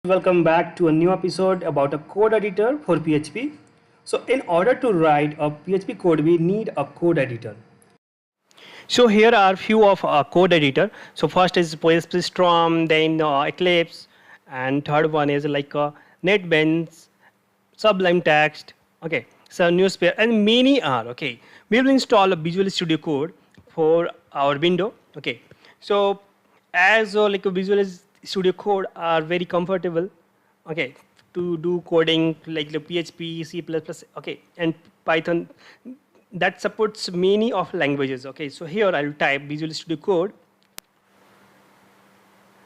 Welcome back to a new episode about a code editor for PHP. So in order to write a PHP code, we need a code editor. So here are few of our code editor. So first is PHP Storm, then Eclipse, and third one is like NetBeans, Sublime Text. Okay, so Newspaper and many are. Okay, we will install a Visual Studio Code for our window. Okay, so as like a Visual Studio Code are very comfortable. Okay, to do coding like the PHP, C++. Okay, and Python that supports many of languages. Okay, so here I'll type Visual Studio Code,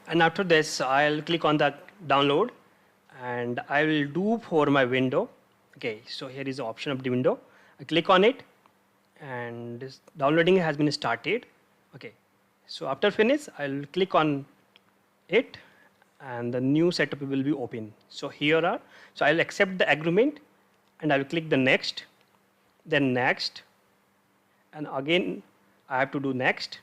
and after this I'll click on the download, and I will do for my window. Okay, so here is the option of the window. I click on it, and this downloading has been started. Okay, so after finish I'll click on it, and the new setup will be open. So here are, so I'll accept the agreement, and I'll click the next, then next, and again I have to do next,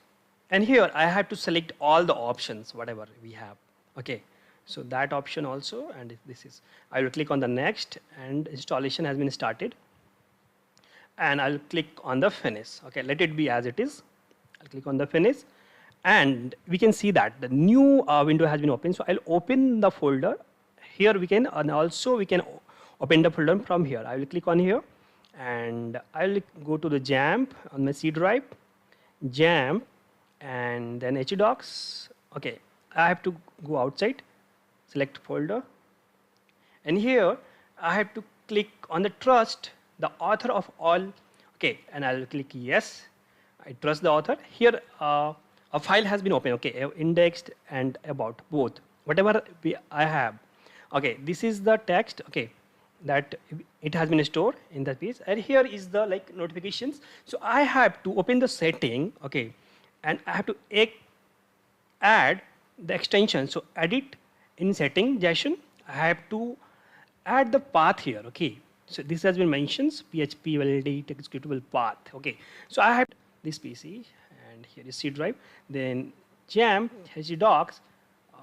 and here I have to select all the options whatever we have. Okay, so that option also, and this is, I will click on the next, and installation has been started, and I'll click on the finish. Okay, let it be as it is. I'll click on the finish, and we can see that the new window has been opened. So I'll open the folder here. We can, and also we can open the folder from here. I will click on here, and I'll go to the Xampp on my C drive, Xampp, and then HDocs. Okay, I have to go outside, select folder, and here I have to click on the trust the author of all. Okay, and I'll click yes. I trust the author. Here a file has been opened. Okay, indexed and about both whatever I have. Okay, this is the text. Okay, that it has been stored in that piece, and here is the like notifications. So I have to open the setting. Okay, and I have to add the extension. So edit in setting JSON. I have to add the path here. Okay, so this has been mentioned, PHP validate executable path. Okay, so I have this PC, and here is C drive, then Xampp HDocs.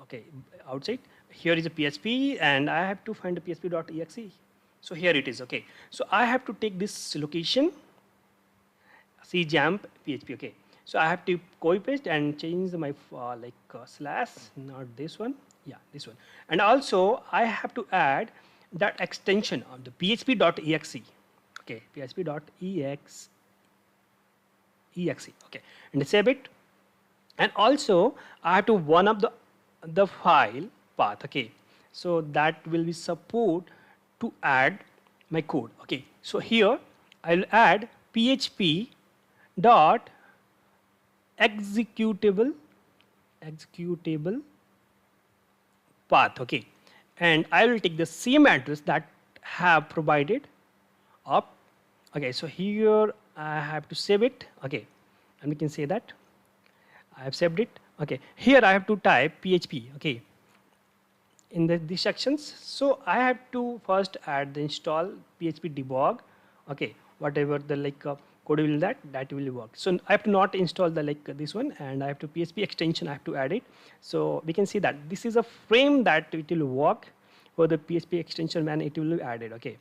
Okay, outside here is a PHP, and I have to find a php.exe. So here it is. Okay, so I have to take this location, see Xampp PHP. Okay, so I have to copy paste and change my slash, not this one, yeah, this one, and also I have to add that extension of the php.exe. Okay, php.exe. Okay, and save it, and also I have to one up the file path. Okay, so that will be support to add my code. Okay, so here I'll add php dot executable path. Okay, and I will take the same address that have provided up. Okay, so here I have to save it. Okay, and we can say that I have saved it. Okay, here I have to type PHP. Okay, in these sections. So I have to first add the install PHP debug. Okay, whatever the code will that will work. So I have to not install the this one, and I have to PHP extension. I have to add it. So we can see that this is a frame that it will work for the PHP extension when it will be added. Okay,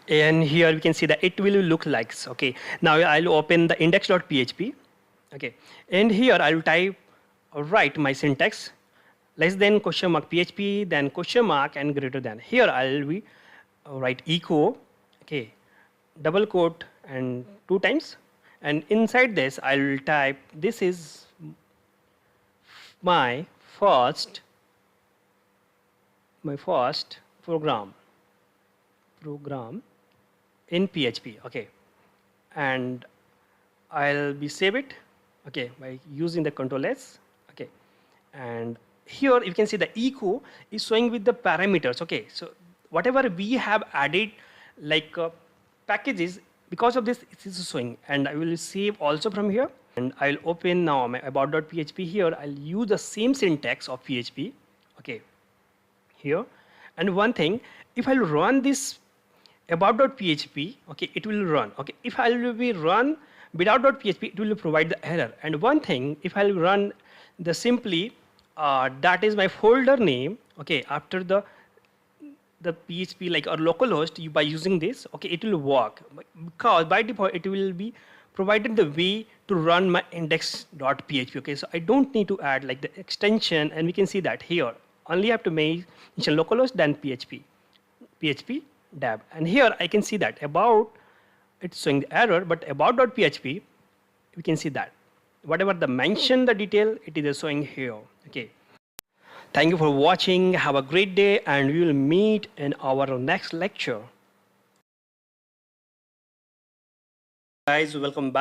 and here we can see that it will look like. Okay, now I'll open the index.php. Okay, and here I'll type write my syntax less than question mark PHP, then question mark, and greater than. Here I'll be write echo. Okay, double quote and 2 times, and inside this I'll type this is my first program in PHP. Okay, and I'll be save it. Okay, by using the Control S. Okay, and here you can see the echo is showing with the parameters. Okay, so whatever we have added packages, because of this it is showing, and I will save also from here, and I'll open now my about.php. Here I'll use the same syntax of PHP. Okay, here, and one thing, if I'll run this about.php, okay, it will run. Okay, if I will be run without .php, it will provide the error. And one thing, if I will run the simply that is my folder name. Okay, after the the PHP like or localhost, you by using this, okay, it will work because by default it will be provided the way to run my index.php. Okay, so I don't need to add like the extension, and we can see that here only have to mention localhost then PHP dab, and here I can see that about it's showing the error, but about.php we can see that whatever the mention the detail it is showing here. Okay, thank you for watching, have a great day, and we will meet in our next lecture. Guys, welcome back.